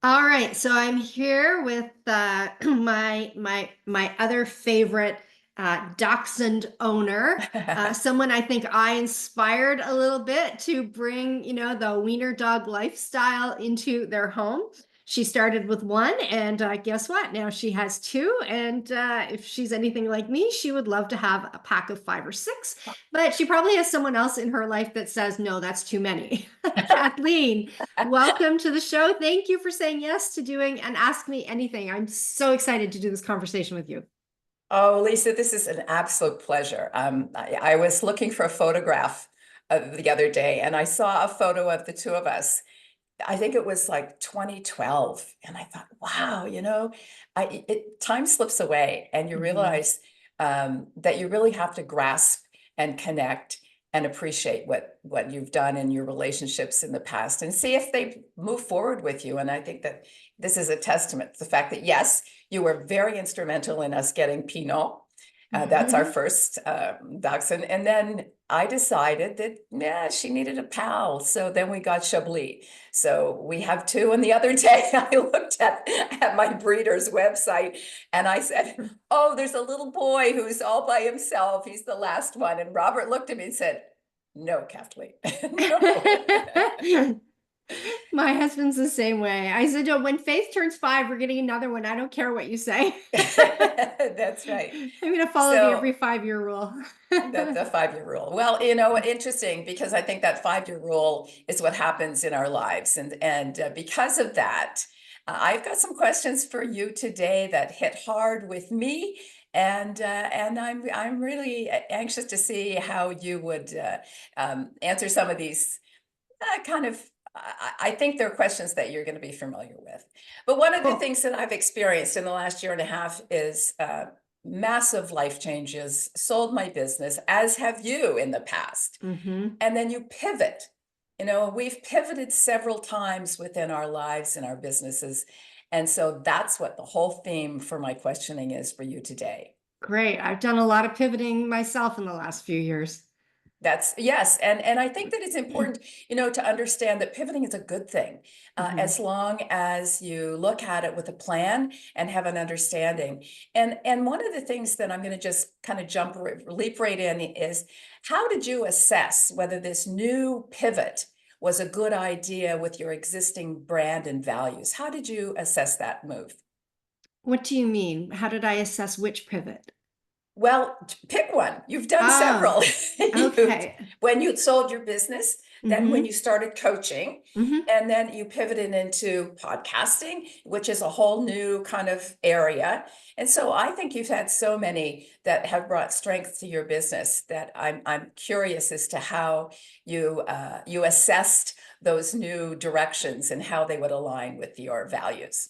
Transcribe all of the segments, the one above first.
All right, so I'm here with my other favorite dachshund owner, someone I think I inspired a little bit to bring, the wiener dog lifestyle into their home. She started with one, and guess what? Now she has two, and if she's anything like me, she would love to have a pack of five or six, but she probably has someone else in her life that says, no, that's too many. Kathleen, welcome to the show. Thank you for saying yes to doing and Ask Me Anything. I'm so excited to do this conversation with you. Oh, Lisa, this is an absolute pleasure. I was looking for a photograph the other day and I saw a photo of the two of us. I think it was like 2012. And I thought, wow, time slips away and you Mhm. realize that you really have to grasp and connect and appreciate what you've done in your relationships in the past and see if they move forward with you. And I think that this is a testament to the fact that, yes, you were very instrumental in us getting Pinot. That's our first dachshund. And then I decided that, yeah, she needed a pal. So then we got Chablis. So we have two. And the other day I looked at my breeder's website and I said, oh, there's a little boy who's all by himself. He's the last one. And Robert looked at me and said, no, Kathleen, no. My husband's the same way. I said, oh, when Faith turns five, we're getting another one. I don't care what you say. That's right. I'm going to follow the So every 5 year rule. the 5-year rule. Well, interesting because I think that 5-year rule is what happens in our lives, and because of that, I've got some questions for you today that hit hard with me, and I'm really anxious to see how you would answer some of these kind of. I think they're questions that you're going to be familiar with. But one of the Cool. things that I've experienced in the last year and a half is massive life changes, sold my business, as have you in the past. Hmm. And then you pivot. We've pivoted several times within our lives and our businesses. And so that's what the whole theme for my questioning is for you today. Great. I've done a lot of pivoting myself in the last few years. That's yes, and I think that it's important, to understand that pivoting is a good thing, Hmm. as long as you look at it with a plan and have an understanding. And one of the things that I'm going to just kind of leap right in is, how did you assess whether this new pivot was a good idea with your existing brand and values? How did you assess that move? What do you mean? How did I assess which pivot? Well, pick one. You've done Oh, several. you okay. When you sold your business, then when Hmm. you started coaching, Hmm. and then you pivoted into podcasting, which is a whole new kind of area. And so I think you've had so many that have brought strength to your business that I'm curious as to how you assessed those new directions and how they would align with your values.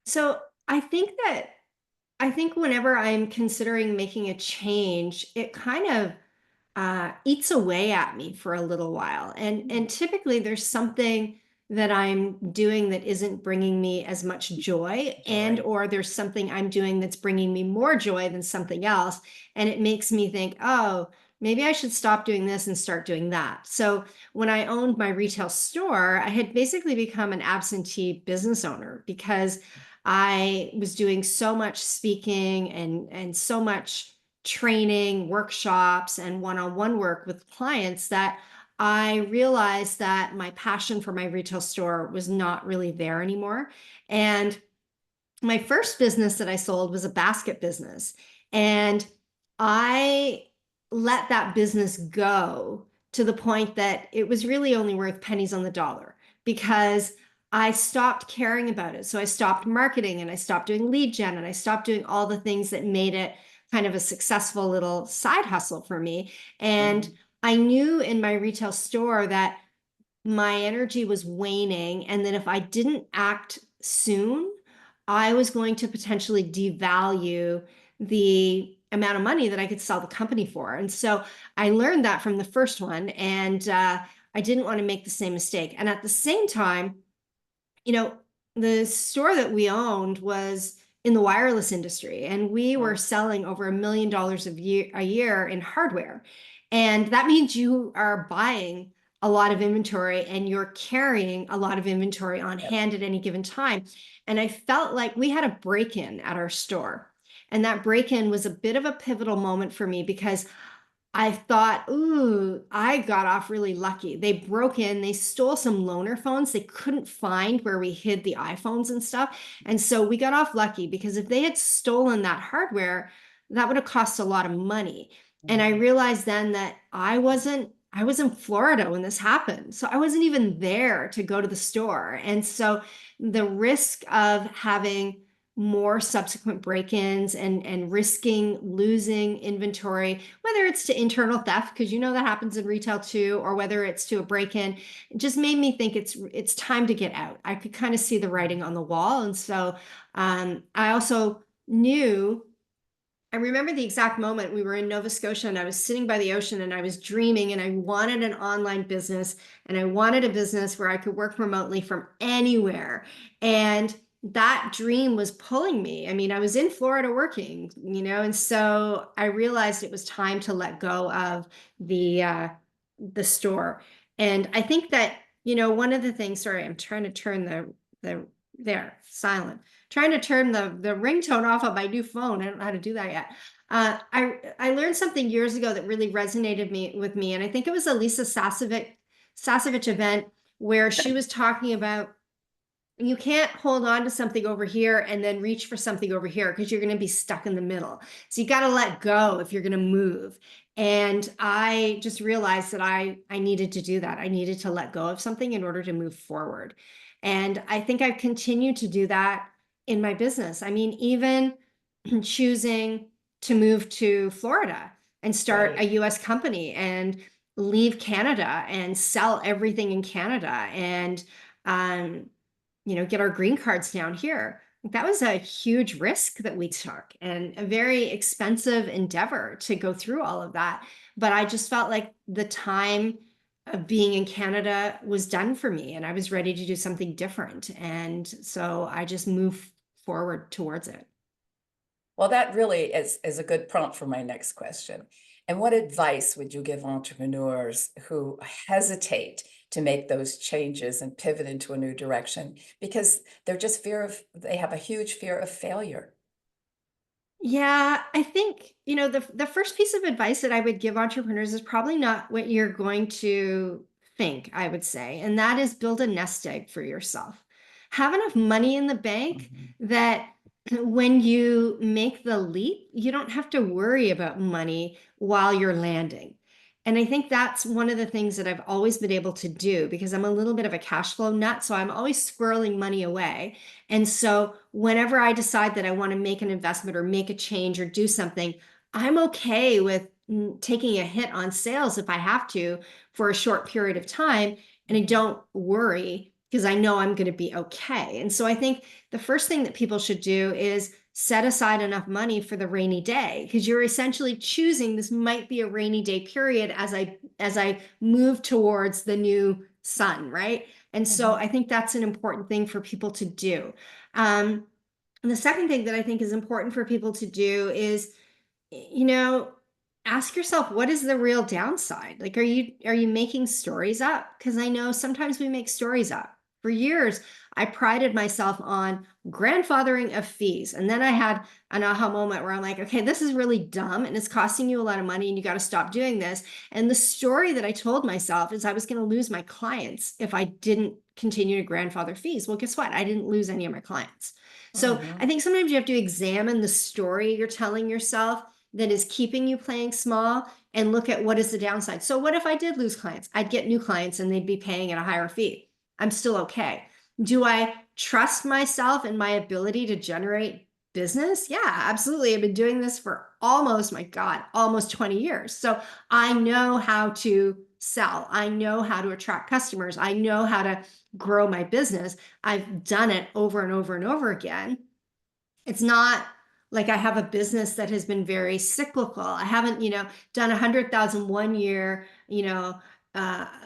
So I think whenever I'm considering making a change, it kind of eats away at me for a little while. And typically there's something that I'm doing that isn't bringing me as much joy, and Joy. or there's something I'm doing that's bringing me more joy than something else, and it makes me think, oh, maybe I should stop doing this and start doing that. So when I owned my retail store, I had basically become an absentee business owner because I was doing so much speaking and so much training, workshops, and one-on-one work with clients that I realized that my passion for my retail store was not really there anymore. And my first business that I sold was a basket business. And I let that business go to the point that it was really only worth pennies on the dollar because I stopped caring about it. So I stopped marketing and I stopped doing lead gen and I stopped doing all the things that made it kind of a successful little side hustle for me. And Mhm. I knew in my retail store that my energy was waning, and that if I didn't act soon, I was going to potentially devalue the amount of money that I could sell the company for. And so I learned that from the first one, and I didn't want to make the same mistake. And at the same time, you know, the store that we owned was in the wireless industry, and we were Oh, selling over $1 million a year in hardware. And that means you are buying a lot of inventory and you're carrying a lot of inventory on Yep. hand at any given time. And I felt like we had a break-in at our store. And that break-in was a bit of a pivotal moment for me because I thought, ooh, I got off really lucky. They broke in, they stole some loaner phones. They couldn't find where we hid the iPhones and stuff. And so we got off lucky because if they had stolen that hardware, that would have cost a lot of money. And I Mhm. realized then that I was in Florida when this happened. So I wasn't even there to go to the store. And so the risk of having more subsequent break-ins and risking losing inventory, whether it's to internal theft, because you know that happens in retail too, or whether it's to a break-in, it just made me think it's time to get out. I could kind of see the writing on the wall. And so I also knew I remember the exact moment we were in Nova Scotia and I was sitting by the ocean and I was dreaming and I wanted an online business and I wanted a business where I could work remotely from anywhere. And that dream was pulling me. I mean, I was in Florida working, and so I realized it was time to let go of the store. And I think that, one of the things, sorry, I'm trying to turn the there, silent, trying to turn the ringtone off of my new phone. I don't know how to do that yet. I learned something years ago that really resonated with me, and I think it was a Lisa Sasevich event where she was talking about you can't hold on to something over here and then reach for something over here because you're going to be stuck in the middle. So you got to let go if you're going to move. And I just realized that I needed to do that. I needed to let go of something in order to move forward. And I think I've continued to do that in my business. I mean, even choosing to move to Florida and start a Right. US company and leave Canada and sell everything in Canada and um, get our green cards down here. That was a huge risk that we took and a very expensive endeavor to go through all of that. But I just felt like the time of being in Canada was done for me and I was ready to do something different. And so I just moved forward towards it. Well, that really is a good prompt for my next question. And what advice would you give entrepreneurs who hesitate to make those changes and pivot into a new direction because they have a huge fear of failure? Yeah, I think, the first piece of advice that I would give entrepreneurs is probably not what you're going to think, I would say, and that is build a nest egg for yourself. Have enough money in the bank Mhm. that when you make the leap, you don't have to worry about money while you're landing. And I think that's one of the things that I've always been able to do because I'm a little bit of a cash flow nut. So I'm always squirreling money away. And so whenever I decide that I want to make an investment or make a change or do something, I'm okay with taking a hit on sales if I have to for a short period of time. And I Mhm. don't worry because I know I'm going to be okay. And so I think the first thing that people should do is set aside enough money for the rainy day because you're essentially choosing this might be a rainy day period as I move towards the new sun, right? And so Mhm. I think that's an important thing for people to do. Um, and the second thing that I think is important for people to do is, you know, ask yourself, what is the real downside? Like, are you making stories up? Because I know sometimes we make stories up. For years, I prided myself on grandfathering of fees. And then I had an aha moment where I'm like, okay, this is really dumb and it's costing you a lot of money and you got to stop doing this. And the story that I told myself is I was going to lose my clients if I didn't continue to grandfather fees. Well, guess what? I didn't lose any of my clients. So I Mhm. think sometimes you have to examine the story you're telling yourself that is keeping you playing small and look at what is the downside. So what if I did lose clients? I'd get new clients and they'd be paying at a higher fee. I'm still okay. Do I trust myself and my ability to generate business? Yeah, absolutely. I've been doing this for almost, my God, almost 20 years. So I know how to sell. I know how to attract customers. I know how to grow my business. I've done it over and over and over again. It's not like I have a business that has been very cyclical. I haven't, done 100,000 one year, $1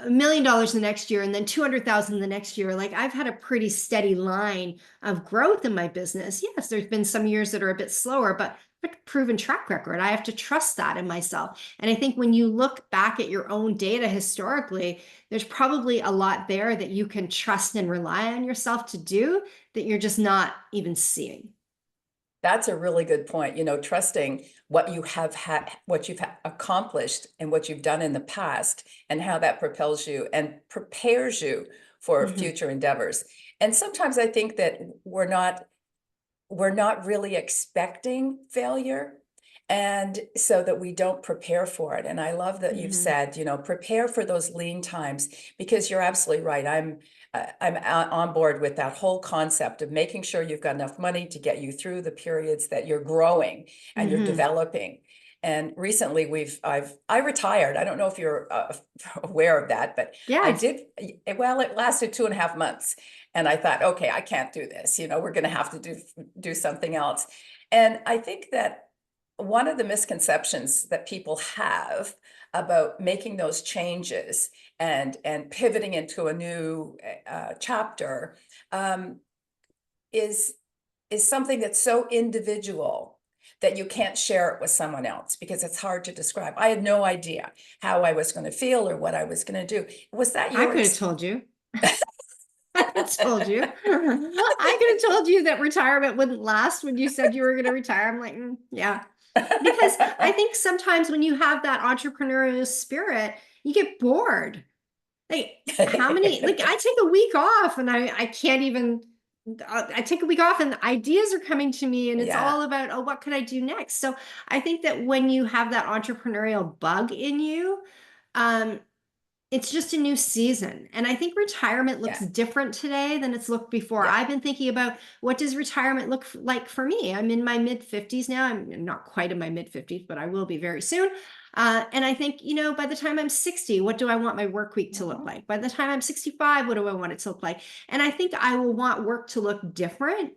million the next year, and then 200,000 the next year. Like I've had a pretty steady line of growth in my business. Yes, there's been some years that are a bit slower, but a proven track record. I have to trust that in myself. And I think when you look back at your own data historically, there's probably a lot there that you can trust and rely on yourself to do that you're just not even seeing. That's a really good point. Trusting what you have had, what you've accomplished and what you've done in the past, and how that propels you and prepares you for Mhm. future endeavors. And sometimes I think that we're not really expecting failure, and so that we don't prepare for it. And I love that you've Mhm. said, prepare for those lean times, because you're absolutely right. I'm on board with that whole concept of making sure you've got enough money to get you through the periods that you're growing and you're Mhm. developing. And recently I retired. I don't know if you're aware of that, but I Yes. did. Well, it lasted 2.5 months. And I thought, okay, I can't do this. We're going to have to do something else. And I think that one of the misconceptions that people have about making those changes and pivoting into a new chapter, um, is something that's so individual that you can't share it with someone else, because it's hard to describe. I had no idea how I was going to feel or what I was going to do. Was that I your could have experience? told you. I could have told you. I could have told you that retirement wouldn't last when you said you were going to retire. I'm like, yeah. Because I think sometimes when you have that entrepreneurial spirit, you get bored. Like, how many, like, I take a week off and I can't even, I take a week off and ideas are coming to me and it's Yeah, all about, oh, what could I do next? So I think that when you have that entrepreneurial bug in you, um, it's just a new season. And I think retirement looks yeah, different today than it's looked before. yeah. I've been thinking about what does retirement look like for me? I'm in my mid 50s now. I'm not quite in my mid 50s, but I will be very soon. And I think, by the time I'm 60, what do I want my work week to look Mhm, like? By the time I'm 65, what do I want it to look like? And I think I will want work to look different,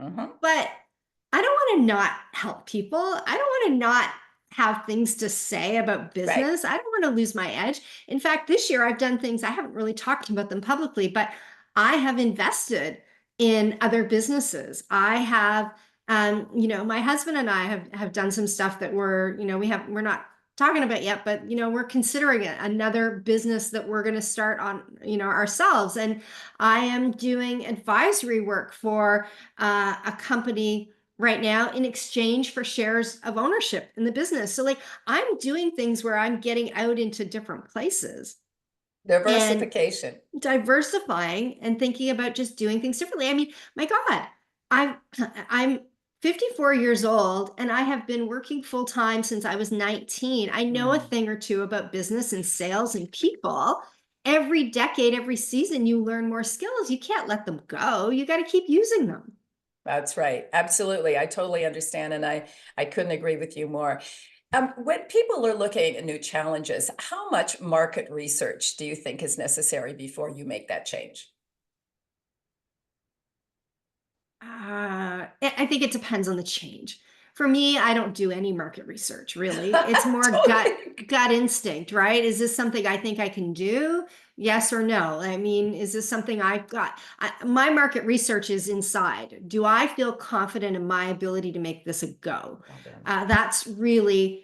mhm. but I don't want to not help people. I don't want to not have things to say about Right. business. I don't want to lose my edge. In fact, this year I've done things I haven't really talked about them publicly, but I have invested in other businesses. I have my husband and I have done some stuff that we're not talking about yet, but we're considering it another business that we're going to start on, ourselves. And I am doing advisory work for a company right now in exchange for shares of ownership in the business. So, like, I'm doing things where I'm getting out into different places and Diversification. diversifying and thinking about just doing things differently. I mean, my God, I'm I'm 54 years old and I have been working full time since I was 19. I know a Mm, thing or two about business and sales and people. Every decade, every season, you learn more skills. You can't let them go. You got to keep using them. that's right. Absolutely. I totally understand. And I couldn't agree with you more. When people are looking at new challenges, how much market research do you think is necessary before you make that change? I think it depends on the change. For me, I don't do any market research, really. It's more Totally. gut instinct, right? Is this something I think I can do? Yes or no? I mean, is this something I've got? My market research is inside. Do I feel confident in my ability to make this a go? Well done. That's really,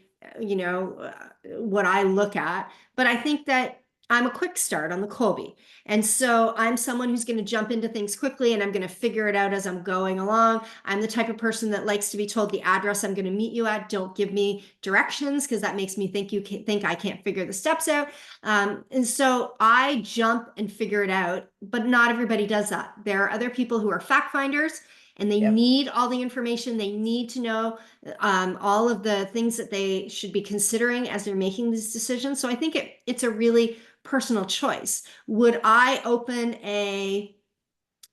what I look at. But I think that I'm a quick start on the Colby. And so I'm someone who's going to jump into things quickly and I'm going to figure it out as I'm going along. I'm the type of person that likes to be told the address I'm going to meet you at. Don't give me directions because that makes me think think I can't figure the steps out. And so I jump and figure it out, but not everybody does that. There are other people who are fact finders and they Yep. need all the information. They need to know all of the things that they should be considering as they're making these decisions. So I think it's a really personal choice. Would I open a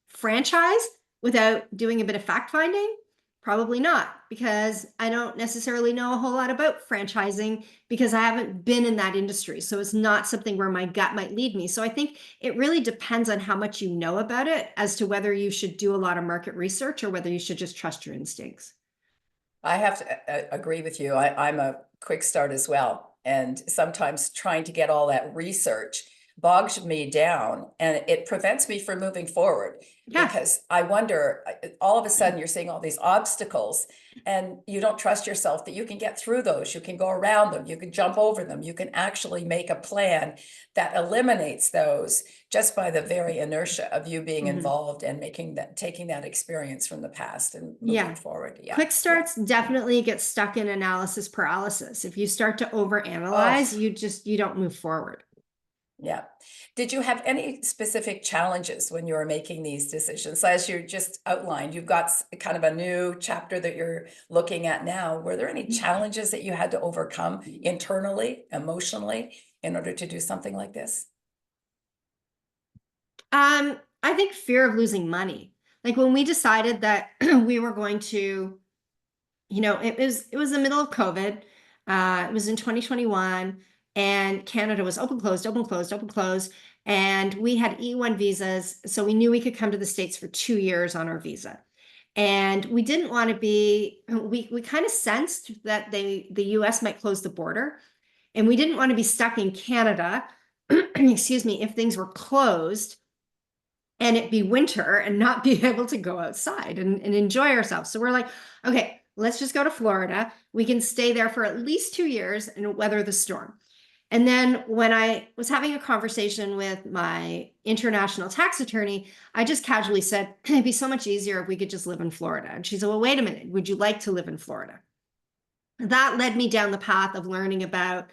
franchise without doing a bit of fact finding? Probably not, because I don't necessarily know a whole lot about franchising because I haven't been in that industry. So it's not something where my gut might lead me. So I think it really depends on how much you know about it as to whether you should do a lot of market research or whether you should just trust your instincts. I have to agree with you. I'm a quick start as well. And sometimes trying to get all that research bogs me down, and it prevents me from moving forward. Yeah. Because I wonder, all of a sudden you're seeing all these obstacles and you don't trust yourself that you can get through those. You can go around them, you can jump over them, you can actually make a plan that eliminates those just by the very inertia of you being involved and taking that experience from the past and moving Yeah. forward. Yeah. Quick starts definitely get stuck in analysis paralysis. If you start to overanalyze, Oh, you don't move forward. yeah. Did you have any specific challenges when you were making these decisions? As you just outlined, you've got kind of a new chapter that you're looking at now. Were there any challenges that you had to overcome internally, emotionally, in order to do something like this? I think fear of losing money. Like when we decided that we were going to, it was the middle of COVID. It was in 2021, and Canada was open, closed, open, closed, open, closed. And we had E1 visas, so we knew we could come to the States for 2 years on our visa. And we didn't want to be, we kind of sensed that the US might close the border. And we didn't want to be stuck in Canada, excuse me, if things were closed and it be winter and not be able to go outside and enjoy ourselves. So we're like, okay, let's just go to Florida. We can stay there for at least 2 years and weather the storm. And then when I was having a conversation with my international tax attorney, I just casually said, it'd be so much easier if we could just live in Florida. And she said, well, wait a minute, would you like to live in Florida? That led me down the path of learning about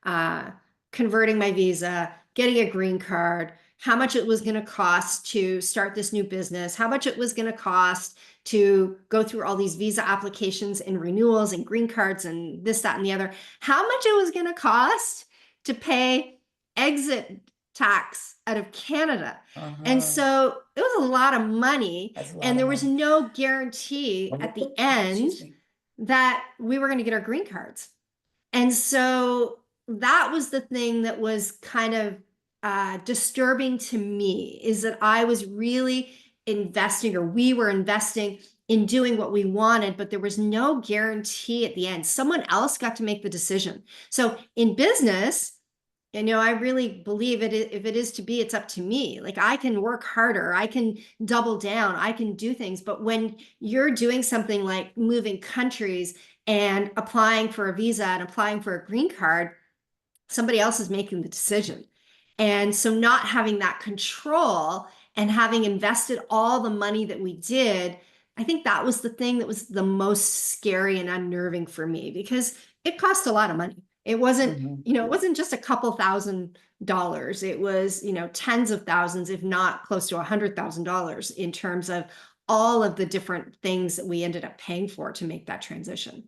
uh, converting my visa, getting a green card, how much it was going to cost to start this new business, how much it was going to cost to go through all these visa applications and renewals and green cards and this, that, and the other, how much it was going to cost to pay exit tax out of Canada. And so it was a lot of money, That's a lot and of there was money. no guarantee at the end Excuse me. that we were going to get our green cards. And so that was the thing that was kind of disturbing to me, is that I was really investing, or we were investing in doing what we wanted, but there was no guarantee at the end. Someone else got to make the decision. So in business, I really believe it. If it is to be, it's up to me. Like I can work harder, I can double down, I can do things. But when you're doing something like moving countries and applying for a visa and applying for a green card, somebody else is making the decision. And so not having that control and having invested all the money that we did, I think that was the thing that was the most scary and unnerving for me, because it cost a lot of money. It wasn't, it wasn't just a couple $1,000s. It was, tens of thousands, if not close to $100,000 in terms of all of the different things that we ended up paying for to make that transition.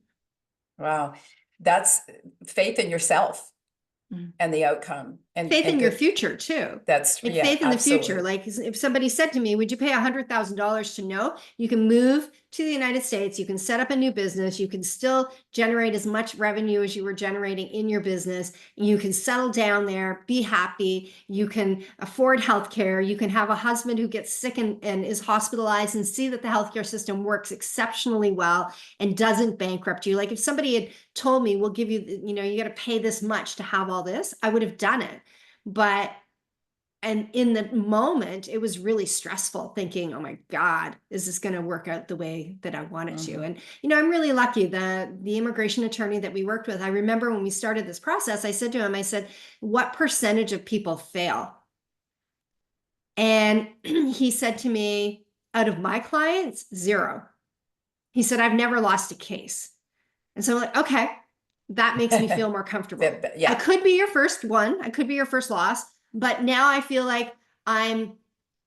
Wow. That's faith in yourself Mm. and the outcome Faith in and your good. future too. That's, It's yeah, faith in the future. absolutely. Like if somebody said to me, would you pay $100,000 to know you can move to the United States, you can set up a new business, you can still generate as much revenue as you were generating in your business, you can settle down there, be happy, you can afford healthcare, you can have a husband who gets sick and is hospitalized and see that the healthcare system works exceptionally well and doesn't bankrupt you. Like if somebody had told me, we'll give you, you got to pay this much to have all this, I would have done it. But and in the moment, it was really stressful thinking, oh my God, is this going to work out the way that I want it to? And, I'm really lucky. The immigration attorney that we worked with, I remember when we started this process, I said to him, I said, what percentage of people fail? And he said to me, out of my clients, 0. He said, I've never lost a case. And so I'm like, okay, that makes me feel more comfortable. I Yeah. could be your first one. I could be your first loss, but now I feel like I'm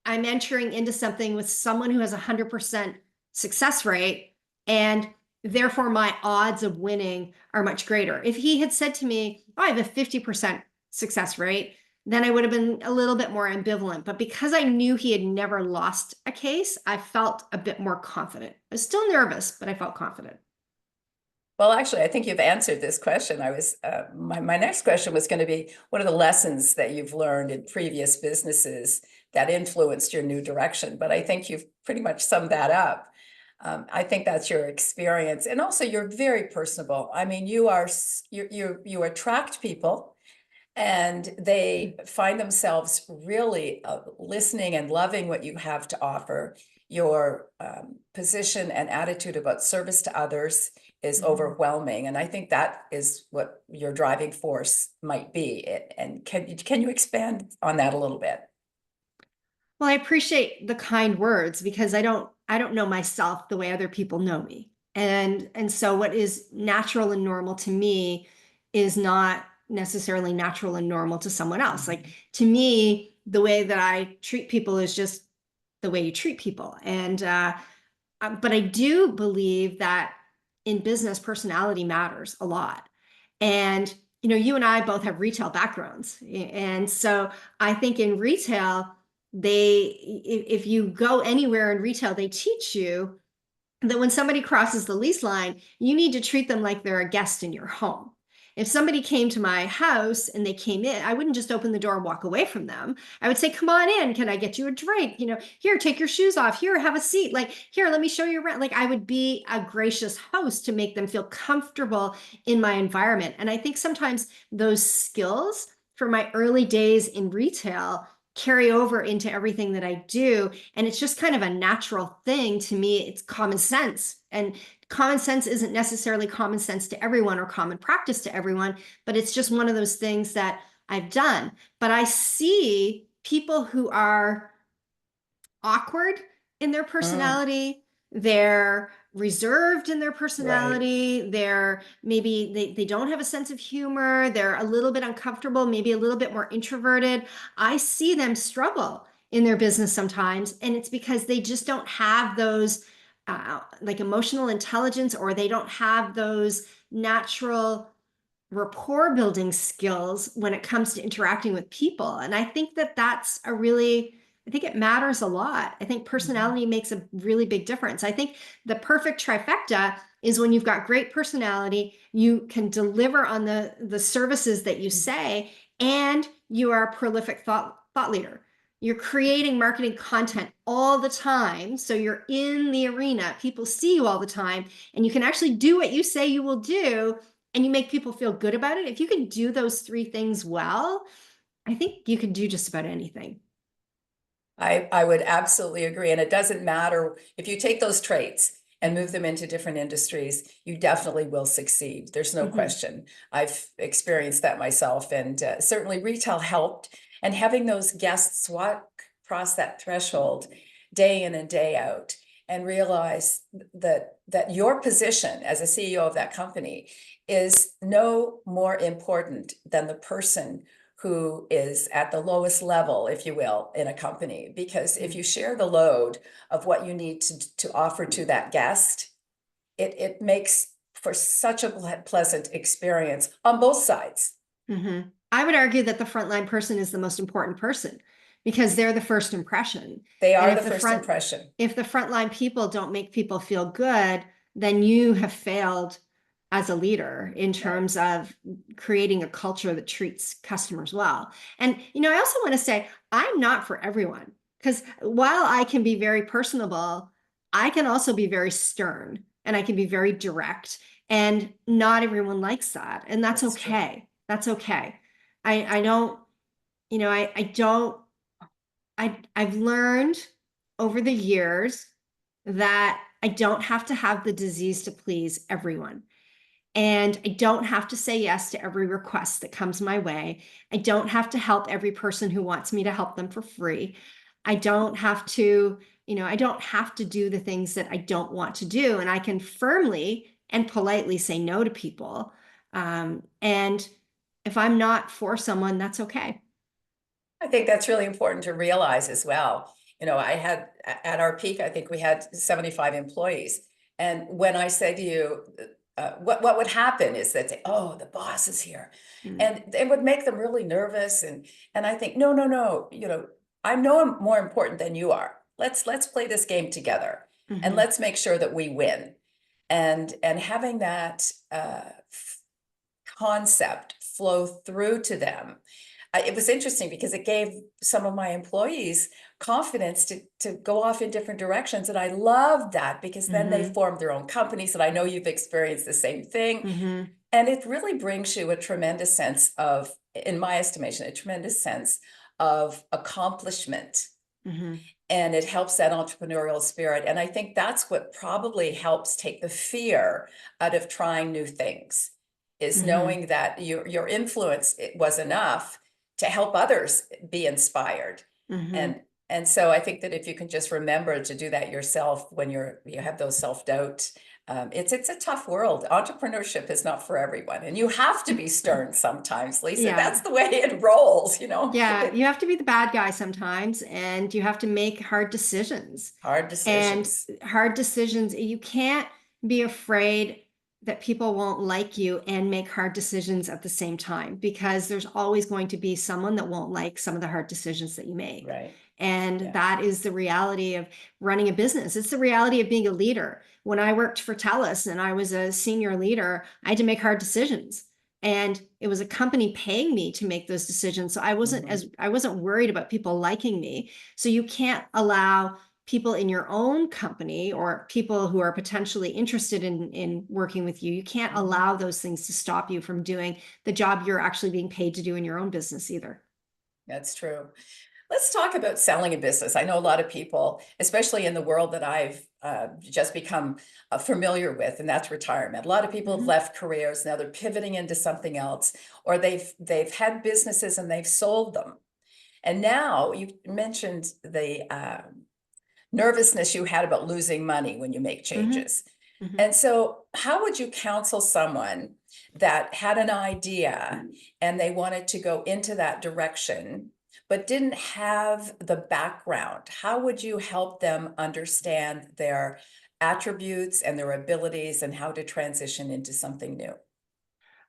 entering into something with someone who has 100% success rate, and therefore my odds of winning are much greater. If he had said to me, oh, I have a 50% success rate, then I would have been a little bit more ambivalent. But because I knew he had never lost a case, I felt a bit more confident. I was still nervous, but I felt confident. Well, actually, I think you've answered this question. My next question was going to be, what are the lessons that you've learned in previous businesses that influenced your new direction? But I think you've pretty much summed that up. I think that's your experience. And also you're very personable. I mean, you attract people and they find themselves really listening and loving what you have to offer. Your position and attitude about service to others is overwhelming, and I think that is what your driving force might be. And can you expand on that a little bit? Well, I appreciate the kind words because I don't know myself the way other people know me. And so what is natural and normal to me is not necessarily natural and normal to someone else. Like to me, the way that I treat people is just the way you treat people. And but I do believe that in business, personality matters a lot. And you and I both have retail backgrounds, and so I think in retail, if you go anywhere in retail, they teach you that when somebody crosses the lease line, you need to treat them like they're a guest in your home. If somebody came to my house and they came in, I wouldn't just open the door and walk away from them. I would say, "Come on in. Can I get you a drink? Here, take your shoes off. Here, have a seat. Like, here, let me show you around." Like, I would be a gracious host to make them feel comfortable in my environment. And I think sometimes those skills from my early days in retail carry over into everything that I do. And it's just kind of a natural thing to me. It's common sense. And common sense isn't necessarily common sense to everyone or common practice to everyone, but it's just one of those things that I've done. But I see people who are awkward in their Mm, personality, they're reserved in their right. personality, they're maybe they don't have a sense of humor, they're a little bit uncomfortable, maybe a little bit more introverted. I see them struggle in their business sometimes, and it's because they just don't have those like emotional intelligence, or they don't have those natural rapport building skills when it comes to interacting with people. And I think that I think it matters a lot. I think Mhm. personality makes a really big difference. I think the perfect trifecta is when you've got great personality, you can deliver on the services that you say, and you are a prolific thought leader. You're creating marketing content all the time. So you're in the arena. People see you all the time, and you can actually do what you say you will do, and you make people feel good about it. If you can do those three things well, I think you can do just about anything. I would absolutely agree. And it doesn't matter if you take those traits and move them into different industries, you definitely will succeed. There's no Mhm. question. I've experienced that myself, and certainly retail helped. And having those guests walk across that threshold day in and day out and realize that your position as a CEO of that company is no more important than the person who is at the lowest level, if you will, in a company. Because if you share the load of what you need to offer to that guest, it makes for such a pleasant experience on both sides. Mhm. I would argue that the frontline person is the most important person because they're the first impression. They And are the first impression. if the frontline people don't make people feel good, then you have failed as a leader in Right. terms of creating a culture that treats customers well. And I also want to say I'm not for everyone, because while I can be very personable, I can also be very stern and I can be very direct, and not everyone likes that, and that's That's true. okay. That's okay. I don't, I don't, I've learned over the years that I don't have to have the disease to please everyone. And I don't have to say yes to every request that comes my way. I don't have to help every person who wants me to help them for free. I don't have to, I don't have to do the things that I don't want to do. And I can firmly and politely say no to people. And if I'm not for someone, that's okay. I think that's really important to realize as well. I had at our peak, I think we had 75 employees. And when I say to you, what would happen is that they, oh, the boss is here. Mm, And it would make them really nervous. And I think, no, no, no, I know I'm more important than you are. Let's play this game together, and mhm, let's make sure that we win. And having that concept flow through to them, it was interesting because it gave some of my employees confidence to go off in different directions. And I loved that because then they mhm, formed their own companies. And I know you've experienced the same thing. mhm. And it really brings you a tremendous sense of in my estimation, a tremendous sense of accomplishment, Mhm. and it helps that entrepreneurial spirit. And I think that's what probably helps take the fear out of trying new things, is Mhm. knowing that your influence was enough to help others be inspired. Mhm. And so I think that if you can just remember to do that yourself when you have those self-doubt, it's a tough world. Entrepreneurship is not for everyone, and you have to be stern sometimes, Lisa. That's Yeah. the way it rolls, Yeah, you have to be the bad guy sometimes, and you have to make hard decisions. Hard And decisions. hard decisions, you can't be afraid that people won't like you and make hard decisions at the same time, because there's always going to be someone that won't like some of the hard decisions that you make. Right. And Yeah. that is the reality of running a business. It's the reality of being a leader. When I worked for TELUS and I was a senior leader, I had to make hard decisions. And it was a company paying me to make those decisions. So I wasn't worried about people liking me. So you can't allow people in your own company or people who are potentially interested in working with you, you can't allow those things to stop you from doing the job you're actually being paid to do in your own business either. That's true. Let's talk about selling a business. I know a lot of people, especially in the world that I've just become familiar with, and that's retirement. A lot of people have Mhm. left careers, now they're pivoting into something else, or they've had businesses and they've sold them. And now you mentioned the nervousness you had about losing money when you make Mhm. changes. Mhm. And so, how would you counsel someone that had an idea and they wanted to go into that direction, but didn't have the background? How would you help them understand their attributes and their abilities and how to transition into something new?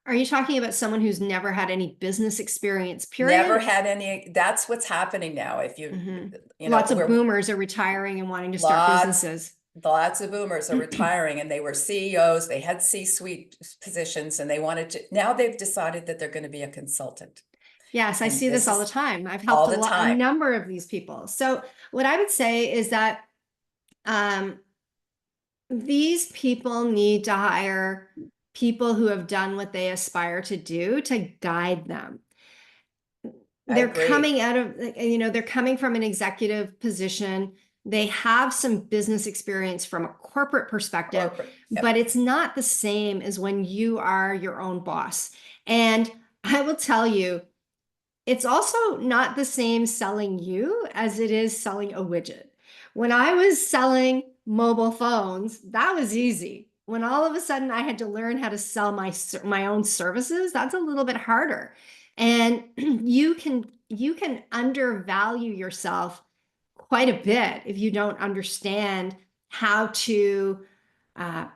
Are you talking about someone who's never had any business experience, Never period? had any, that's what's happening now. If Mhm. you know, Lots of we're boomers are retiring and wanting to start lots businesses. lots of boomers are retiring, and they were CEOs, they had C-suite positions, and they wanted to, now they've decided that they're going to be a consultant. Yes, I And see this this all the is time. I've helped all the a time. number of these people. So what I would say is that um, these people need to hire people who have done what they aspire to do to guide them. I They're agree. coming out of, they're coming from an executive position. They have some business experience from a corporate perspective, Corporate. but Yep. it's not the same as when you are your own boss. And I will tell you, it's also not the same selling you as it is selling a widget. When I was selling mobile phones, that was easy. When all of a sudden I had to learn how to sell my own services, that's a little bit harder. And you can undervalue yourself quite a bit if you don't understand how to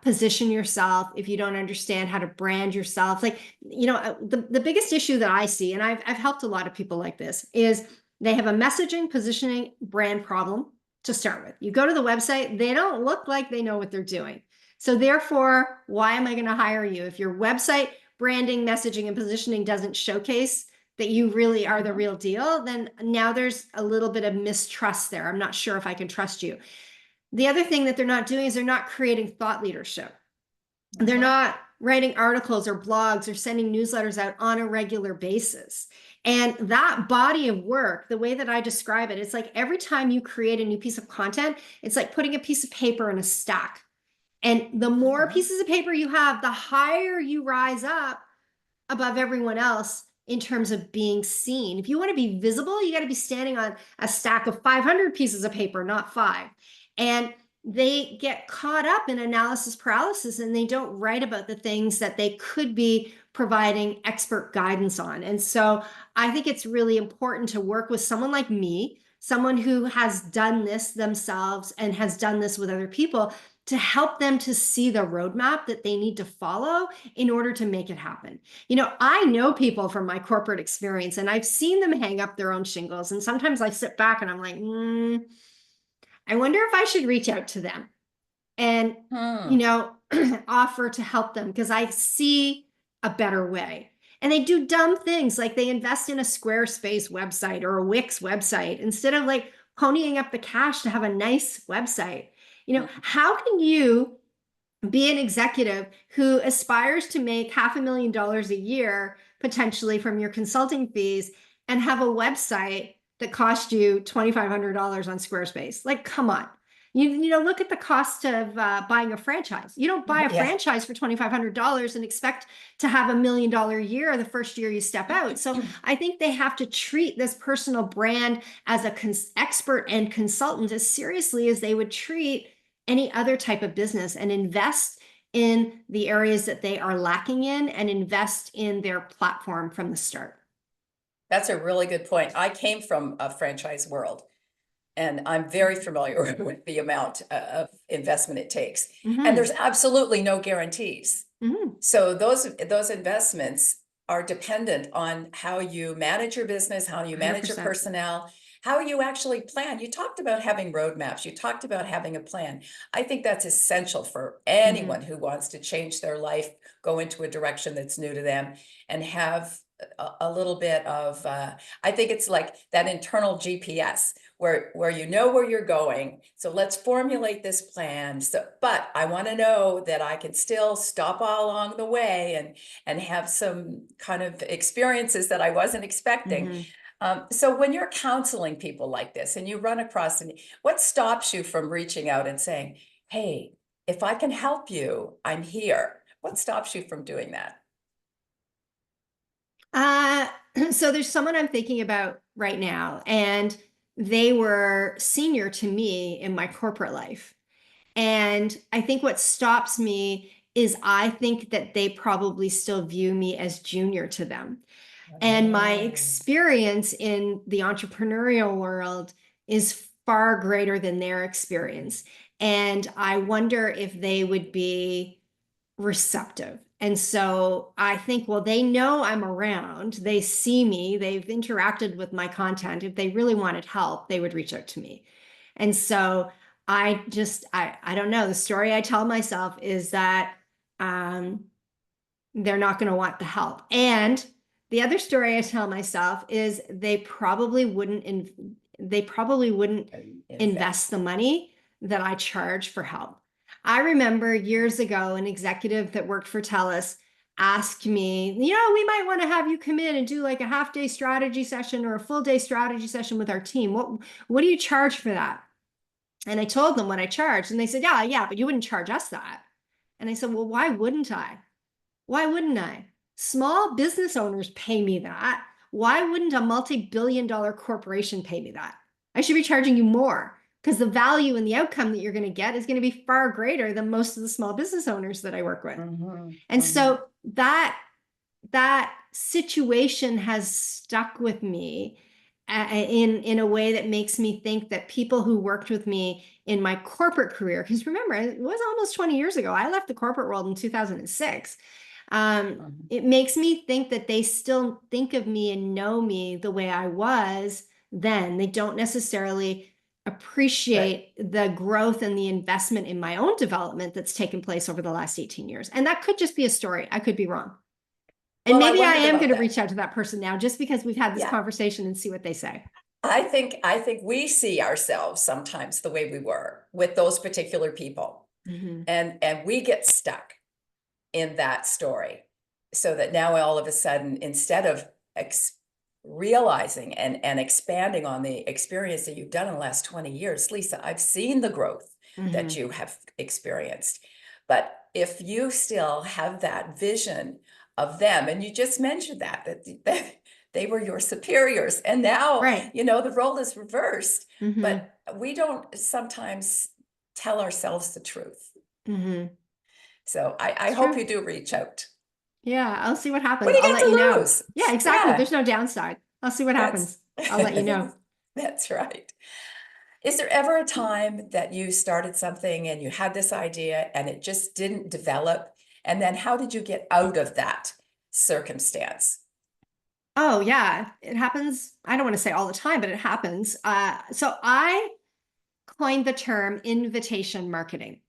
position yourself, if you don't understand how to brand yourself. Like, the biggest issue that I see, and I've helped a lot of people like this, is they have a messaging, positioning, brand problem to start with. You go to the website, they don't look like they know what they're doing. So therefore, why am I going to hire you? If your website branding, messaging, and positioning doesn't showcase that you really are the Mhm. real deal, then now there's a little bit of mistrust there. I'm not sure if I can trust you. The other thing that they're not doing is they're not creating thought leadership. They're Mhm. not writing articles or blogs or sending newsletters out on a regular basis. And that body of work, the way that I describe it, it's like every time you create a new piece of content, it's like putting a piece of paper in a stack. And the more Mhm. pieces of paper you have, the higher you rise up above everyone else in terms of being seen. If you want to be visible, you got to be standing on a stack of 500 pieces of paper, not five. And they get caught up in analysis paralysis and they don't write about the things that they could be providing expert guidance on. And so I think it's really important to work with someone like me, someone who has done this themselves and has done this with other people, to help them to see the roadmap that they need to follow in order to make it happen. I know people from my corporate experience and I've seen them hang up their own shingles. And sometimes I sit back and I'm like, I wonder if I should reach out to them and, you Hmm. know, offer to help them because I see a better way. And they do dumb things like they invest in a Squarespace website or a Wix website instead of like ponying up the cash to have a nice website. Mhm. How can you be an executive who aspires to make $500,000 a year, potentially from your consulting fees and have a website that cost you $2,500 on Squarespace. Like, come on. Look at the cost of buying a franchise. You don't buy a Yeah. franchise for $2,500 and expect to have $1 million a year the first year you step out. So I think they have to treat this personal brand as a expert and consultant as seriously as they would treat any other type of business, and invest in the areas that they are lacking in and invest in their platform from the start. That's a really good point. I came from a franchise world, and I'm very familiar with the amount of investment it takes. And there's absolutely no guarantees. So those investments are dependent on how you manage your business, how you manage your 100%. personnel, how you actually plan. You talked about having roadmaps. You talked about having a plan. I think that's essential for anyone who wants to change their life, go into a direction that's new to them, and have a little bit of, I think it's like that internal GPS where you know where you're going. So let's formulate this plan. So, but I want to know that I can still stop all along the way and have some kind of experiences that I wasn't expecting. So when you're counseling people like this and you run across, and what stops you from reaching out and saying, hey, if I can help you, I'm here? What stops you from doing that? So there's someone I'm thinking about right now, and they were senior to me in my corporate life. And I think what stops me is I think that they probably still view me as junior to them. And my experience in the entrepreneurial world is far greater than their experience. And I wonder if they would be receptive. And so I think, well, they know I'm around, they see me, they've interacted with my content. If they really wanted help, they would reach out to me. And so I don't know. The story I tell myself is that they're not going to want the help. And the other story I tell myself is they probably wouldn't invest the money that I charge for help. I remember years ago, an executive that worked for TELUS asked me, we might want to have you come in and do like a half-day strategy session or a full-day strategy session with our team. What do you charge for that? And I told them what I charged, and they said, yeah, but you wouldn't charge us that. And I said, well, why wouldn't I? Why wouldn't I? Small business owners pay me that. Why wouldn't a multi-billion-dollar corporation pay me that? I should be charging you more, because the value and the outcome that you're going to get is going to be far greater than most of the small business owners that I work with. And so that situation has stuck with me in a way that makes me think that people who worked with me in my corporate career, because remember, it was almost 20 years ago. I left the corporate world in 2006. It makes me think that they still think of me and know me the way I was then. They don't necessarily appreciate the growth and the investment in my own development that's taken place over the last 18 years. And that could just be a story. I could be wrong. And maybe I am going to reach out to that person now, just because we've had this conversation, and see what they say. I think we see ourselves sometimes the way we were with those particular people, and we get stuck in that story, so that now all of a sudden, instead of realizing and expanding on the experience that you've done in the last 20 years, Lisa, I've seen the growth that you have experienced. But if you still have that vision of them, and you just mentioned that they were your superiors, and now the role is reversed, but we don't sometimes tell ourselves the truth. So I hope you do reach out. Yeah, I'll see what happens. What do you I'll got let to you know. lose? Yeah, exactly. There's no downside. I'll see what happens. I'll let you know. That's right. Is there ever a time that you started something and you had this idea and it just didn't develop? And then how did you get out of that circumstance? Oh, yeah, it happens. I don't want to say all the time, but it happens. So I coined the term invitation marketing.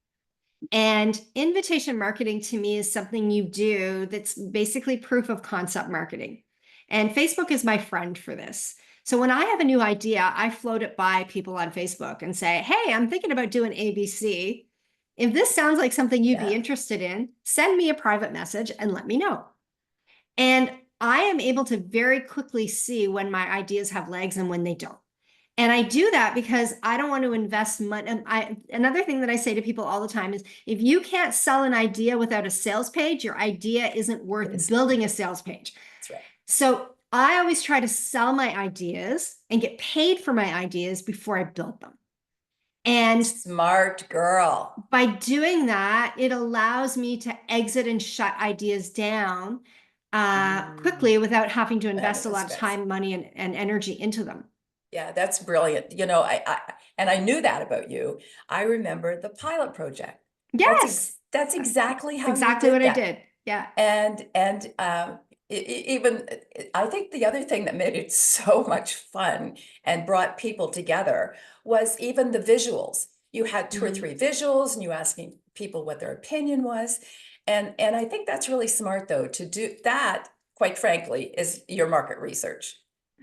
And invitation marketing to me is something you do that's basically proof of concept marketing. And Facebook is my friend for this. So when I have a new idea, I float it by people on Facebook and say, hey, I'm thinking about doing ABC. If this sounds like something you'd be interested in, send me a private message and let me know. And I am able to very quickly see when my ideas have legs and when they don't. And I do that because I don't want to invest money. Another thing that I say to people all the time is if you can't sell an idea without a sales page, your idea isn't It worth is, building a sales page. that's right. So I always try to sell my ideas and get paid for my ideas before I build them. And Smart girl. by doing that, it allows me to exit and shut ideas down Mm, quickly without having to having invest a the lot of stress. time, money, and energy into them. Yeah, that's brilliant. And I knew that about you. I remember the pilot project. Yes, That's exactly that's how you exactly what did I that. did. Yeah. And even I think the other thing that made it so much fun and brought people together was even the visuals. You had two or Mhm. three visuals and you asking people what their opinion was. And I think that's really smart though, to do that, quite frankly, is your market research.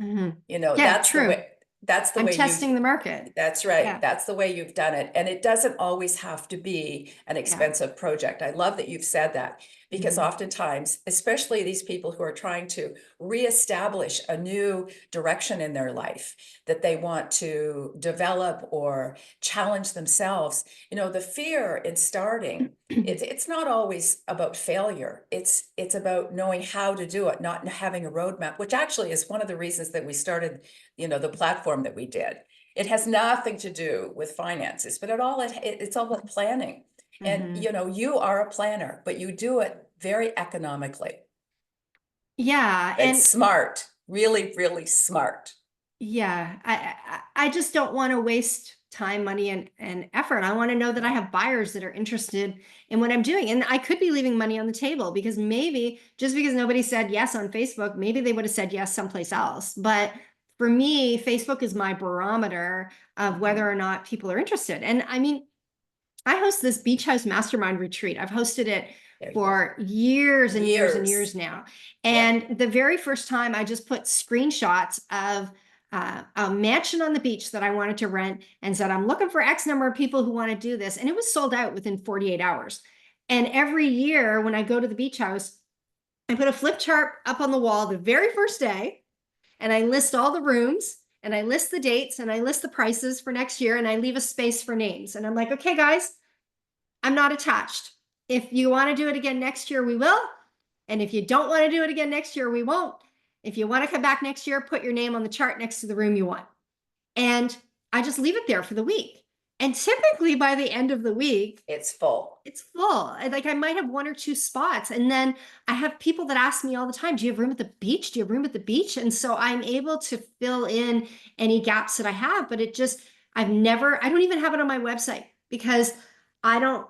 Mhm. You know, Yeah, true. that's the I'm way testing the market. that's right. Yeah. That's the way you've done it. And it doesn't always have to be an Yeah. expensive project. I love that you've said that because Mhm. oftentimes, especially these people who are trying to reestablish a new direction in their life that they want to develop or challenge themselves, the fear in starting, it's not always about failure. It's about knowing how to do it, not having a roadmap, which actually is one of the reasons that we started, the platform that we did. It has nothing to do with finances, but it's all about planning. And Mhm. you are a planner, but you do it very economically. Yeah, It's and smart, really, really smart. yeah, I just don't want to waste time, money, and effort. I want to know that I Yeah. have buyers that are interested in what I'm doing. And I could be leaving money on the table because maybe just because nobody said yes on Facebook, maybe they would have said yes someplace else. But for me, Facebook is my barometer of whether Mhm. or not people are interested. And I mean, I host this beach house mastermind retreat. I've hosted it There you go. for years and years and Years. years now. Yeah. And the very first time I just put screenshots of a mansion on the beach that I wanted to rent and said, I'm looking for X number of people who want to do this. And it was sold out within 48 hours. And every year when I go to the beach house, I put a flip chart up on the wall the very first day and I list all the rooms and I list the dates and I list the prices for next year and I leave a space for names. And I'm like, okay, guys, I'm not attached. If you want to do it again next year, we will. And if you don't want to do it again next year, we won't. If you want to come back next year, put your name on the chart next to the room you want. And I just leave it there for the week. And typically by the end of the week, It's full. it's full. Like I might have one or two spots. And then I have people that ask me all the time, do you have room at the beach? Do you have room at the beach? And so I'm able to fill in any gaps that I have, but I don't even have it on my website because I don't,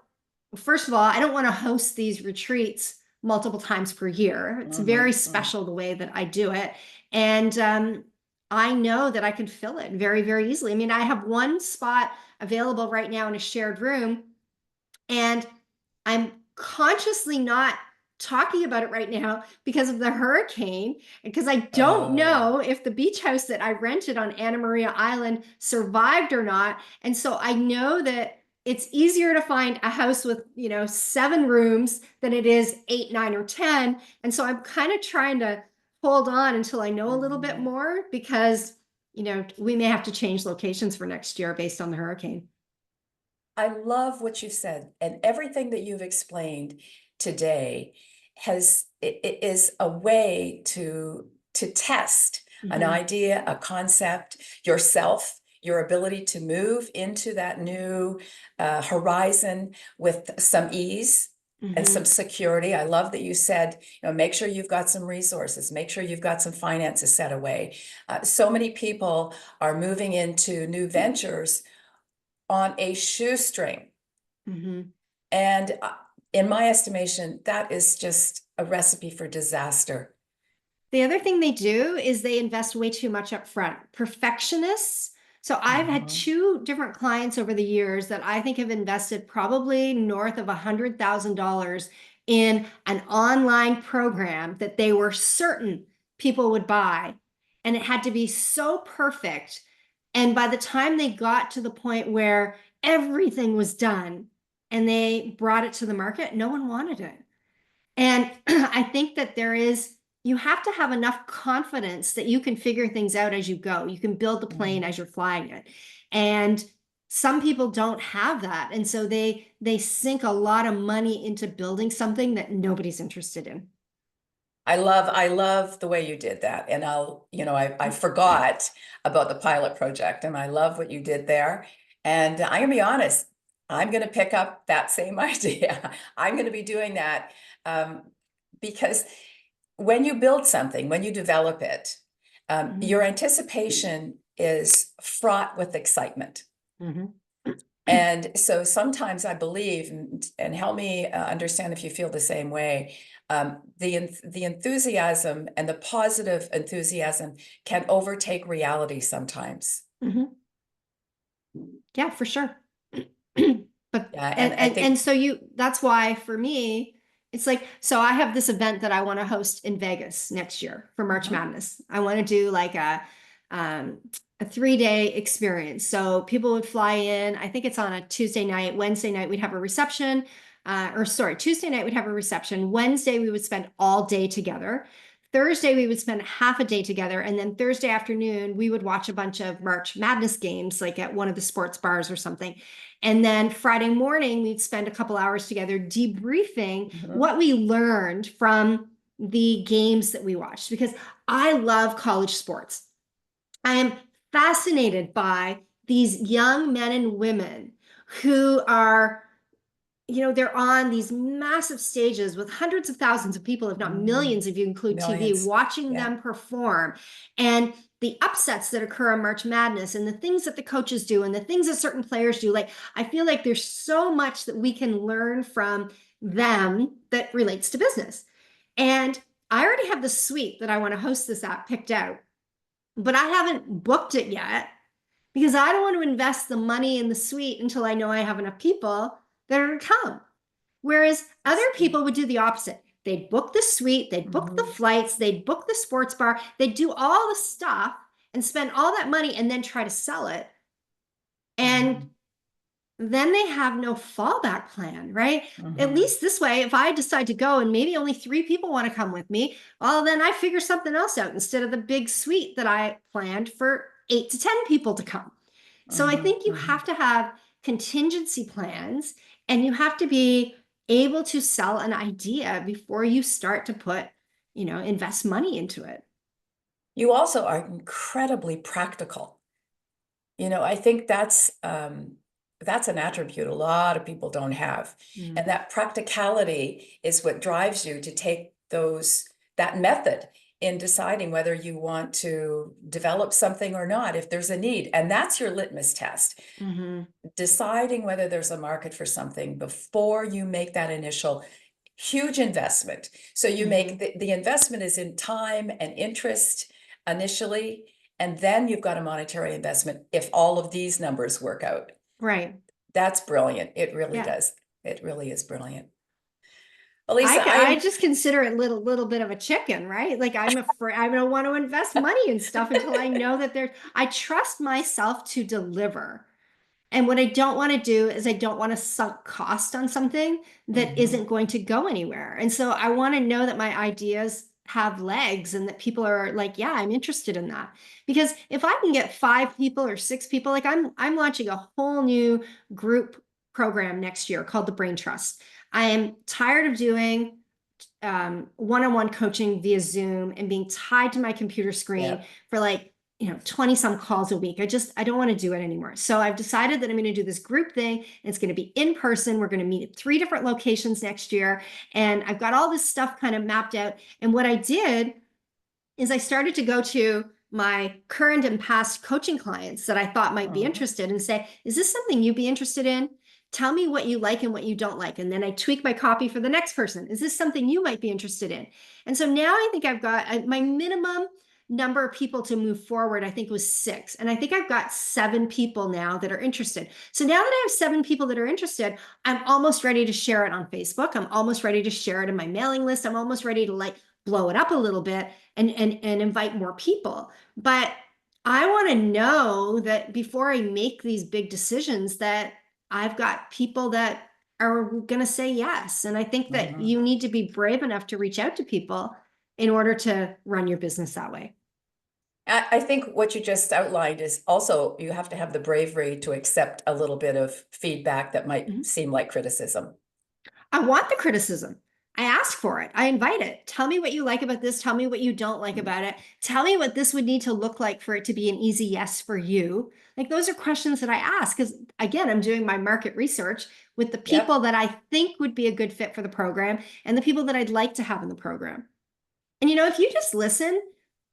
first of all, I don't want to host these retreats multiple times per year. It's Hmm. very Hmm. special the way that I do it. And I know that I can fill it very, very easily. I mean, I have one spot available right now in a shared room and I'm consciously not talking about it right now because of the hurricane, because I don't Oh. know if the beach house that I rented on Anna Maria Island survived or not. And so I know that it's easier to find a house with, 7 rooms than it is 8, 9, or 10. And so I'm kind of trying to hold on until I know a little bit Mhm. more because, we may have to change locations for next year based on the hurricane. I love what you said, and everything that you've explained today is a way to test an Mhm. idea, a concept, yourself, your ability to move into that new horizon with some ease and some Mhm. security. I love that you said, make sure you've got some resources, make sure you've got some finances set away. So many people are moving into new ventures on a shoestring. Mhm. And in my estimation, that is just a recipe for disaster. The other thing they do is they invest way too much up front. Perfectionists. So I've had Mhm. 2 different clients over the years that I think have invested probably north of $100,000 in an online program that they were certain people would buy. And it had to be so perfect. And by the time they got to the point where everything was done and they brought it to the market, no one wanted it. And I think that there is you have to have enough confidence that you can figure things out as you go. You can build the plane Mhm. as you're flying it. And some people don't have that. And so they sink a lot of money into building something that nobody's interested in. I love the way you did that. And I forgot about the pilot project and I love what you did there. And I'm gonna be honest, I'm gonna pick up that same idea. I'm gonna be doing that um, because when you build something, when you develop it, Mhm. your anticipation is fraught with excitement. Mhm. And so sometimes I believe, and help me understand if you feel the same way, the enthusiasm and the positive enthusiasm can overtake reality sometimes. Mhm. Yeah, for sure. But Yeah, and I and think, so that's why for me, it's like, so I have this event that I want to host in Vegas next year for March mhm, Madness. I want to do like um a 3-day experience. So people would fly in. I think it's on a Tuesday night. Wednesday night we'd have a reception. Or sorry, Tuesday night we'd have a reception. Wednesday we would spend all day together. Thursday, we would spend half a day together. And then Thursday afternoon, we would watch a bunch of March Madness games, like at one of the sports bars or something. And then Friday morning, we'd spend a couple hours together debriefing mhm, what we learned from the games that we watched, because I love college sports. I am fascinated by these young men and women who are, they're on these massive stages with hundreds of thousands of people, if not mhm. millions, if you include TV, Millions. watching Yeah. them perform. And the upsets that occur on March Madness and the things that the coaches do and the things that certain players do. Like, I feel like there's so much that we can learn from them that relates to business. And I already have the suite that I want to host this at picked out, but I haven't booked it yet because I don't want to invest the money in the suite until I know I have enough people that are going to come. Whereas other people would do the opposite. They'd book the suite, they'd book the Mhm, flights, they'd book the sports bar, they'd do all the stuff and spend all that money and then try to sell it. And mhm, then they have no fallback plan, right? At mhm, least this way, if I decide to go and maybe only 3 people want to come with me, well, then I figure something else out instead of the big suite that I planned for 8 to 10 people to come. So I mhm, think you have mhm. to have contingency plans and you have to be able to sell an idea before you start to put, invest money into it. You also are incredibly practical. I think that's an attribute a lot of people don't have. And Mm. that practicality is what drives you to take that method in deciding whether you want to develop something or not, if there's a need. And that's your litmus test, Mm-hmm. deciding whether there's a market for something before you make that initial huge investment. So you Mm-hmm. make the investment is in time and interest initially, and then you've got a monetary investment if all of these numbers work out. Right. That's brilliant. It really Yeah. does. It really is brilliant. I, Elisa, I I am, just consider it little bit of a chicken, right? Like I'm afraid I don't want to invest money in stuff until I know that I trust myself to deliver. And what I don't want to do is I don't want to sunk cost on something that Mhm, isn't going to go anywhere. And so I want to know that my ideas have legs and that people are like, yeah, I'm interested in that. Because if I can get 5 people or 6 people, like I'm launching a whole new group program next year called the Brain Trust. I am tired of doing one-on-one coaching via Zoom and being tied to my computer yeah. screen for like 20 some calls a week. I don't want to do it anymore. So I've decided that I'm going to do this group thing and it's going to be in person. We're going to meet at 3 different locations next year. And I've got all this stuff kind of mapped out. And what I did is I started to go to my current and past coaching clients that I thought might be Mhm, interested and say, is this something you'd be interested in? Tell me what you like and what you don't like. And then I tweak my copy for the next person. Is this something you might be interested in? And so now I think I've got my minimum number of people to move forward, I think was 6. And I think I've got 7 people now that are interested. So now that I have 7 people that are interested, I'm almost ready to share it on Facebook. I'm almost ready to share it in my mailing list. I'm almost ready to like blow it up a little bit and invite more people. But I want to know that before I make these big decisions that I've got people that are going to say yes. And I think that mhm. you need to be brave enough to reach out to people in order to run your business that way. I think what you just outlined is also you have to have the bravery to accept a little bit of feedback that might Mhm. seem like criticism. I want the criticism. I ask for it. I invite it. Tell me what you like about this. Tell me what you don't like about it. Tell me what this would need to look like for it to be an easy yes for you. Like those are questions that I ask because, again, I'm doing my market research with the people Yep. that I think would be a good fit for the program and the people that I'd like to have in the program. And if you just listen,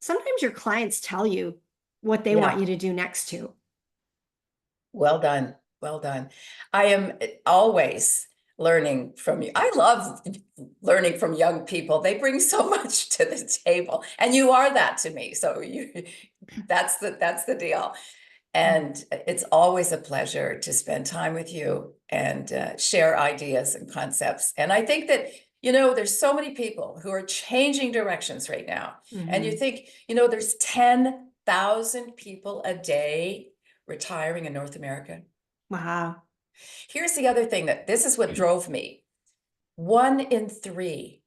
sometimes your clients tell you what they want Yeah. you to do next to. Well done. Well done. I am always learning from you. I love learning from young people. They bring so much to the table, and you are that to me. So that's the deal. And it's always a pleasure to spend time with you and share ideas and concepts. And I think that, there's so many people who are changing directions right now. And you Mhm. think, there's 10,000 people a day retiring in North America. Wow. Here's the other thing that this is what drove me. 1 in 3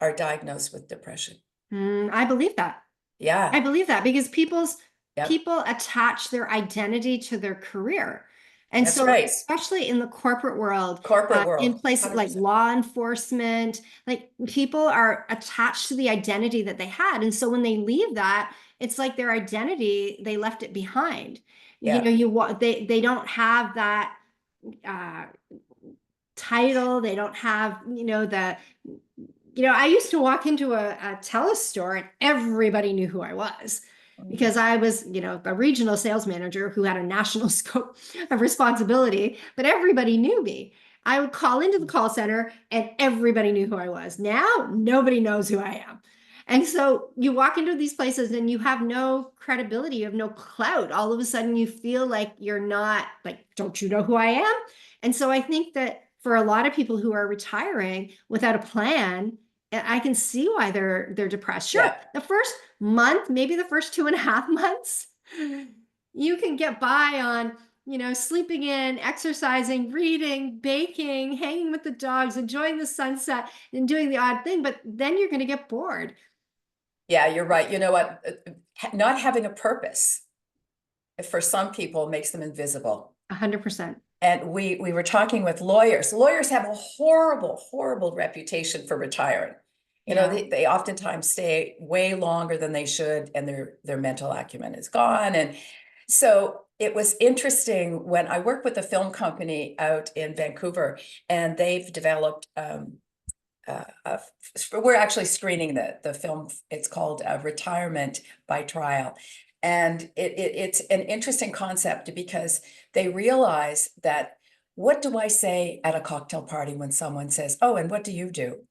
are diagnosed with depression. I believe that. I Yeah. believe that because Yep. people attach their identity to their career. And That's so, right. especially in the corporate world, Corporate in world, places like 100%. law enforcement, like people are attached to the identity that they had. And so when they leave that, it's like their identity, they left it behind. Yeah. They don't have that uh, title. They don't have, I used to walk into a telestore and everybody knew who I was Mhm. because I was, a regional sales manager who had a national scope of responsibility, but everybody knew me. I would call into the call center and everybody knew who I was. Now nobody knows who I am. And so you walk into these places and you have no credibility, you have no clout. All of a sudden you feel like you're not like, don't you know who I am? And so I think that for a lot of people who are retiring without a plan, I can see why they're depressed. Sure, Yeah. the first month, maybe the first 2.5 months, you can get by on, sleeping in, exercising, reading, baking, hanging with the dogs, enjoying the sunset, and doing the odd thing. But then you're going to get bored. Yeah, you're right. You know what? Not having a purpose for some people makes them invisible. 100%. And we were talking with lawyers. Lawyers have a horrible, horrible reputation for retiring. Yeah. They oftentimes stay way longer than they should, and their mental acumen is gone. And so it was interesting when I work with a film company out in Vancouver, and they've developed we're actually screening the film. It's called Retirement by Trial. And it's an interesting concept because they realize that what do I say at a cocktail party when someone says, "Oh, and what do you do?"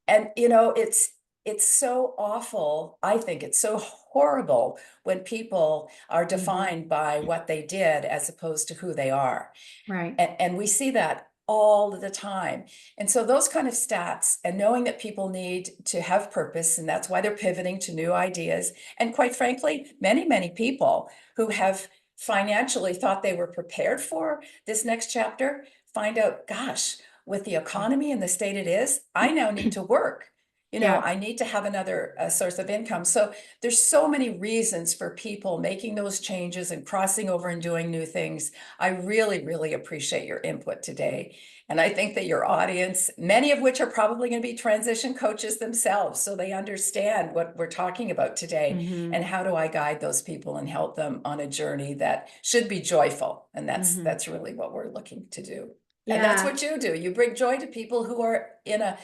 And it's so awful. I think it's so horrible when people are Mhm. defined by what they did as opposed to who they are. Right. And we see that all the time. And so those kind of stats and knowing that people need to have purpose, and that's why they're pivoting to new ideas. And quite frankly, many, many people who have financially thought they were prepared for this next chapter find out, gosh, with the economy and the state it is, I now need to work. Yeah. I need to have another source of income. So there's so many reasons for people making those changes and crossing over and doing new things. I really, really appreciate your input today. And I think that your audience, many of which are probably going to be transition coaches themselves, so they understand what we're talking about today Hmm. and how do I guide those people and help them on a journey that should be joyful. And that's Hmm. that's really what we're looking to do. And that's Yeah. what you do. You bring joy to people who are in a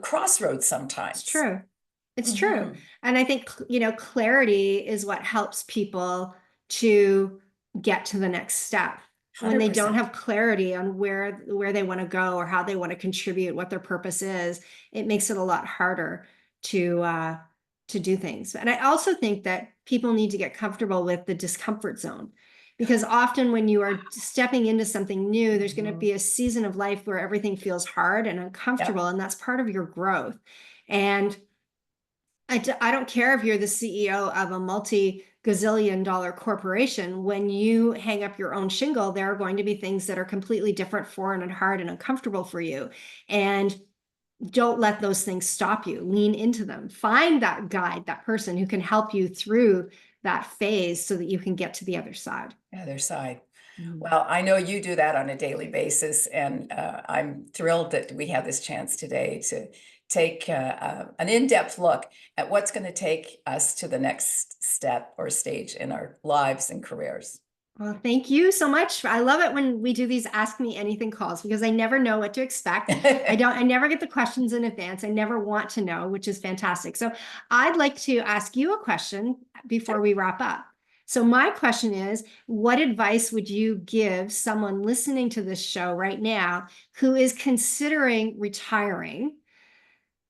crossroads It's sometimes. true. It's true. Mhm. And I think, clarity is what helps people to get to the next step. When they don't 100%. have clarity on where they want to go or how they want to contribute, what their purpose is, it makes it a lot harder to do things. And I also think that people need to get comfortable with the discomfort zone. Because often when you are stepping into something new, there's going to Mhm. be a season of life where everything feels hard and Yep. uncomfortable, and that's part of your growth. And I don't care if you're the CEO of a multi-gazillion dollar corporation. When you hang up your own shingle, there are going to be things that are completely different, foreign, and hard and uncomfortable for you. And don't let those things stop you. Lean into them. Find that guide, that person who can help you through that phase so that you can get to the other side. Other side. Mhm. Well, I know you do that on a daily basis, and I'm thrilled that we have this chance today to take an in-depth look at what's going to take us to the next step or stage in our lives and careers. Well, thank you so much. I love it when we do these Ask Me Anything calls because I never know what to expect. I never get the questions in advance. I never want to know, which is fantastic. So I'd like to ask you a question before we wrap up. So my question is, what advice would you give someone listening to this show right now who is considering retiring?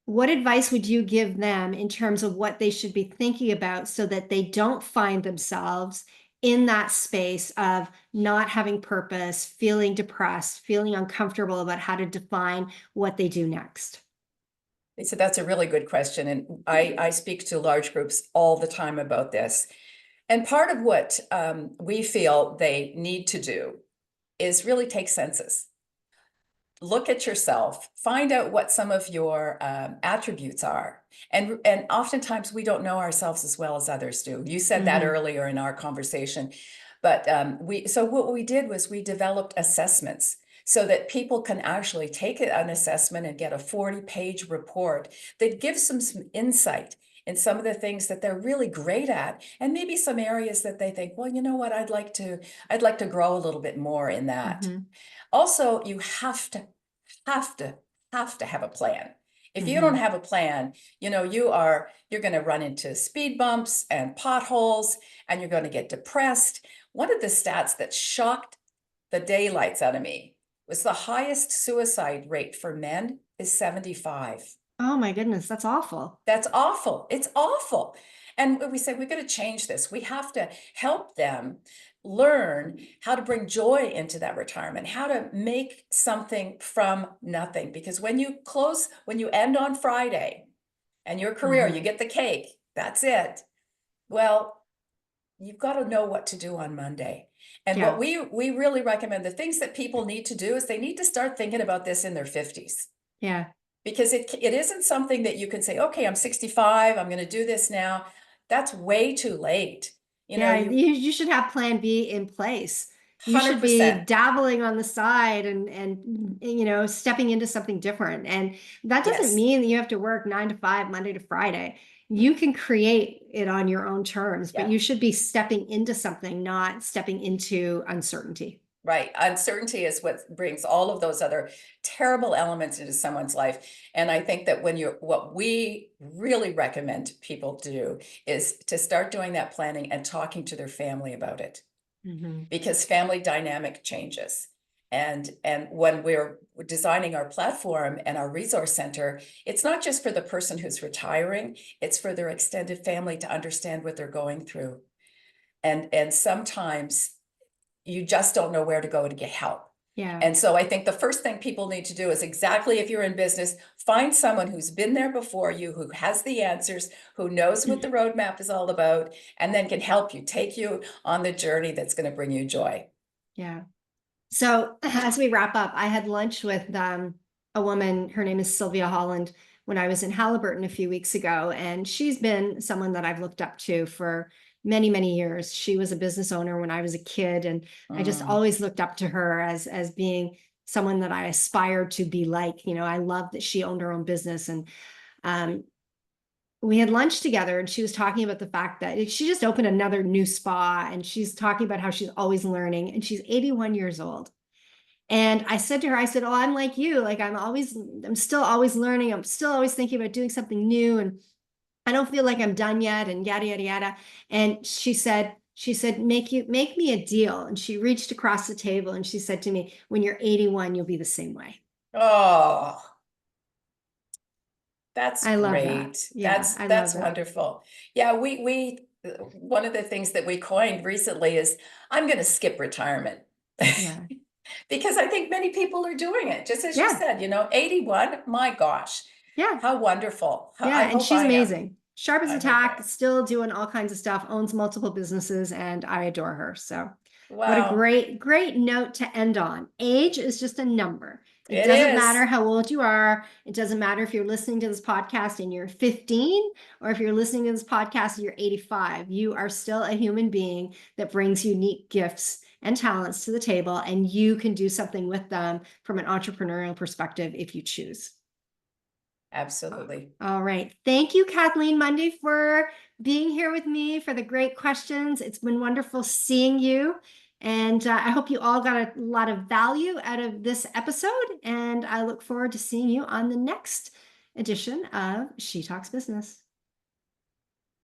What advice would you give them in terms of what they should be thinking about so that they don't find themselves in that space of not having purpose, feeling depressed, feeling uncomfortable about how to define what they do next? So that's a really good question. And I speak to large groups all the time about this. And part of what we feel they need to do is really take census. Look at yourself, find out what some of your attributes are. And oftentimes we don't know ourselves as well as others do. You said that Mhm. earlier in our conversation. But so what we did was we developed assessments so that people can actually take an assessment and get a 40-page report that gives them some insight in some of the things that they're really great at, and maybe some areas that they think, well, you know what, I'd like to grow a little bit more in that. Mhm. Also, you have to, have to have a plan. If you don't Mhm. have a plan, you know, you're going to run into speed bumps and potholes, and you're going to get depressed. One of the stats that shocked the daylights out of me was the highest suicide rate for men is 75. Oh my goodness, that's awful. That's awful. It's awful. And we say, we're going to change this. We have to help them learn how to bring joy into that retirement, how to make something from nothing. Because when you end on Friday and your career, you Mhm. get the cake, that's it. Well, you've got to know what to do on Monday. And what Yeah. we really recommend, the things that people need to do is they need to start thinking about this in their 50s, Yeah. because it isn't something that you can say, okay, I'm 65, I'm going to do this now. That's way too late. You know, Yeah, you you should have plan B in place. You should be 100%. dabbling on the side and stepping into something different. And that doesn't Yes. mean that you have to work 9 to 5, Monday to Friday. You can create it on your own terms, but Yeah. you should be stepping into something, not stepping into uncertainty. Right. Uncertainty is what brings all of those other terrible elements into someone's life. And I think that what we really recommend people do is to start doing that planning and talking to their family about it, Mhm. because family dynamic changes. And when we're designing our platform and our resource center, it's not just for the person who's retiring, it's for their extended family to understand what they're going through. And sometimes you just don't know where to go to get help. Yeah. And so I think the first thing people need to do is, exactly, if you're in business, find someone who's been there before you, who has the answers, who knows what the roadmap is all about, and then can help you, take you on the journey that's going to bring you joy. Yeah. So as we wrap up, I had lunch with a woman, her name is Sylvia Holland, when I was in Halliburton a few weeks ago. And she's been someone that I've looked up to for many, many years. She was a business owner when I was a kid. And I just Mm. always looked up to her as being someone that I aspired to be like. I love that she owned her own business. And um, we had lunch together and she was talking about the fact that she just opened another new spa and she's talking about how she's always learning and she's 81 years old. And I said to her, I said, oh, I'm like you. Like I'm still always learning. I'm still always thinking about doing something new. And I don't feel like I'm done yet and yada, yada, yada. And she said, make me a deal. And she reached across the table and she said to me, when you're 81, you'll be the same way. Oh, that's I love that. great. Yeah, I love That's that. wonderful. Yeah, we one of the things that we coined recently is, I'm going to skip retirement. Yeah. Because I think many people are doing it, just as you Yeah. said, 81, my gosh, Yeah. how wonderful. I Yeah. And hope she's I am. amazing. Sharp as I a hope I tack, am. still doing all kinds of stuff, owns multiple businesses, and I adore her. So what a Wow. great, great note to end on. Age is just a number. It It doesn't is. matter how old you are. It doesn't matter if you're listening to this podcast and you're 15 or if you're listening to this podcast and you're 85. You are still a human being that brings unique gifts and talents to the table, and you can do something with them from an entrepreneurial perspective if you choose. Absolutely. All right. Thank you, Kathleen Mundy, for being here with me, for the great questions. It's been wonderful seeing you. And I hope you all got a lot of value out of this episode. And I look forward to seeing you on the next edition of She Talks Business.